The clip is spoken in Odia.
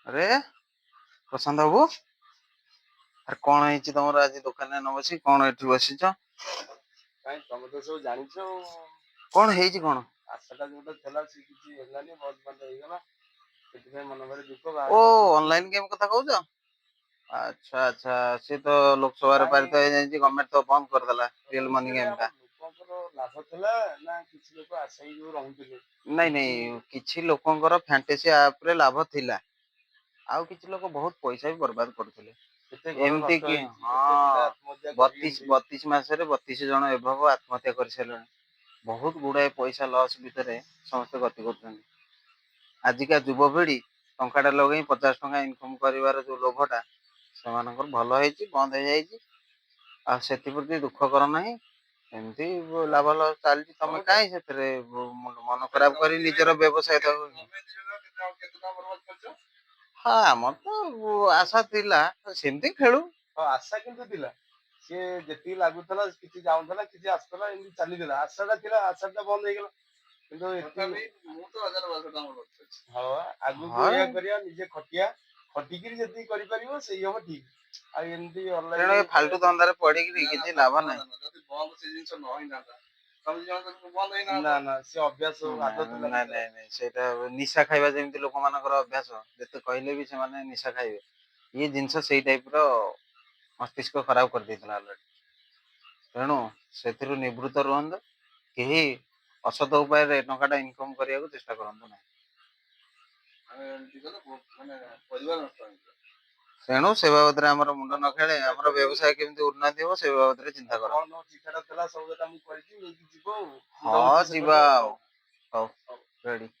अरे प्रशांत बाबू, ଆରେ କଣ ହେଇଛି ତମର ଆଜି ଦୋକାନରେ ନ ବସି କଣ ଏଠି ବସିଛ? କାଇଁ ତମେ ତ ସବୁ ଜାଣିଛ ଆଉ। କଣ ହେଇଛି କଣ? ଆଶାଟା ଯୋଉଟା ଥିଲା ସେ କିଛି ହେଲାନି, ବନ୍ଦ ବାନ୍ଦ ହେଇଗଲା। ସେଥିପାଇଁ ମନ ଭାରି ଦୁଃଖ। ଓ ବାହାଘର କରିଦେଇଥିଲି। ଅନଲାଇନ ଗେମ୍ କଥା କହୁଛ? ଆଚ୍ଛା ଆଚ୍ଛା, ସେ ତ ଲୋକସଭାରେ କାଇଁ ପାରିତ ହେଇଯାଇଛି, ଗଭର୍ଣ୍ଣମେଣ୍ଟ ତ ବନ୍ଦ କରିଦେଲା ରିଅଲ ତଥାପି ମନି ସେଥିରେ ଗେମ୍ ଆମ ଟା। ଲୋକଙ୍କର ଲାଭ ଥିଲା ନା କିଛି ଲୋକ ଆଶାୟୀ ଯୋଉ ରହୁଥିଲେ। ନାଇଁ କିଛି ନାଇଁ, କିଛି ଲୋକଙ୍କର ଫ୍ୟାଣ୍ଟେସି ଆପ ରେ ଲାଭ ଥିଲା, ଆଉ କିଛି ଲୋକ ବହୁତ ପଇସା ବି ବର୍ବାଦ କରୁଥିଲେ। କେତେ ଘର ଏମିତି ନଷ୍ଟ କି ହେଇଛି, କେତେ ପିଲା ହଁ, ଆତ୍ମହତ୍ୟା ବତିଶ କରିଛନ୍ତି। ବତିଶ ମାସରେ 32 ଜଣ ଏଭବ ଆତ୍ମହତ୍ୟା କରିସାରିଲେଣି। ବହୁତ ଗୁଡାଏ ପଇସା ଲସ୍ ଭିତରେ ସମସ୍ତେ ଗତି କରୁଛନ୍ତି। ଆଜିକା ଯୁବପିଢି ଟଙ୍କାଟା ଲଗେଇ 50 ଟଙ୍କା ଇନକମ କରିବାର ଯୋଉ ଲୋଭଟା, ସେମାନଙ୍କର ଭଲ ହେଇଛି, ବନ୍ଦ ହେଇଯାଇଛି। ଆଉ ସେଥିପ୍ରତି ଦୁଃଖ କର ନାହିଁ। ଏମିତି ଲାଭ ଲସ୍ ଚାଲିଛି, ତମେ କାହିଁ ସେଥିରେ ମନ ଖରାପ କରି ନିଜର ବ୍ୟବସାୟ ହଁ, ଆମର ତ ଆଶା ଥିଲା ସେମିତି ଖେଳୁ। ହଁ, ଆଶା କିନ୍ତୁ ଥିଲା। ସିଏ ଯେତିକି ଲାଗୁଥିଲା, କିଛି ଯାଉଥିଲା, କିଛି ଆସୁଥିଲା, ଏମିତି ଚାଲିଥିଲା। ଆଶାଟା ଥିଲା, ଆଶାଟା ବନ୍ଦ ହେଇଗଲା। କିନ୍ତୁ ମୁଁ ତ 1000 1200 ଟଙ୍କା ହଁ, ଆଗକୁ ହଁ, ଏଇଆ କରିବା, ନିଜେ ଖଟିଆ, ଖଟିକିରି ଯେତିକି କରିପାରିବ ସେଇ ହବ ଠିକ। ଆଉ ଏମିତି ତେଣୁ ଏ ଅନଲାଇନ ଫାଲତୁ ଧନ୍ଦାରେ ପଡିକିରି କିଛି ଲାଭ ନାହିଁ। ଯଦି ବନ୍ଦ ସେ ଜିନିଷ ନ ହେଇଥାନ୍ତା, ବନ୍ଦ ହେଇଥାନ୍ତା। ନା ନା, ସେ ଅଭ୍ୟାସ ଆଦତ ନାଇଁ ଲାଗିଥିଲା। ନାଇଁ ନାଇଁ, ସେଇଟା ନିଶା ଖାଇବା ଯେମିତି ଲୋକମାନଙ୍କର ଅଭ୍ୟାସ, ଯେତେ କହିଲେ ବି ସେମାନେ ନିଶା ଖାଇବେ। ଇଏ ଜିନିଷ ସେଇ ଟାଇପ ର ମସ୍ତିଷ୍କ ଖରାପ କରିଦେଇଥିଲା ଅଲରେଡି। ତେଣୁ ସେଥିରୁ ନିବୃତ୍ତ ରୁହନ୍ତୁ। କେହି ଅସତ ଉପାୟରେ ଟଙ୍କାଟା ଇନକମ କରିବାକୁ ଚେଷ୍ଟା କରନ୍ତୁ ନାହିଁ। ମାନେ ପରିବାର ନଷ୍ଟ ହେଇଯିବ। ତେଣୁ ସେ ବାବଦରେ ଆମର ମୁଣ୍ଡ ନ ଖେଳେ ଆମର ବ୍ୟବସାୟ କେମିତି ଉନ୍ନତି ହବ ସେ ବାବଦରେ ଚିନ୍ତା କର। କଣ ଚିଠାଟା ଥିଲା ସବୁଟା ମୁଁ କରିଛି, ନେଇକି ଯିବ ଆଉ। ମୁଁ ହଁ, ରହୁଛି ଯିବା ସେପଟେ ଆଉ। ହଉ, ରେଡି।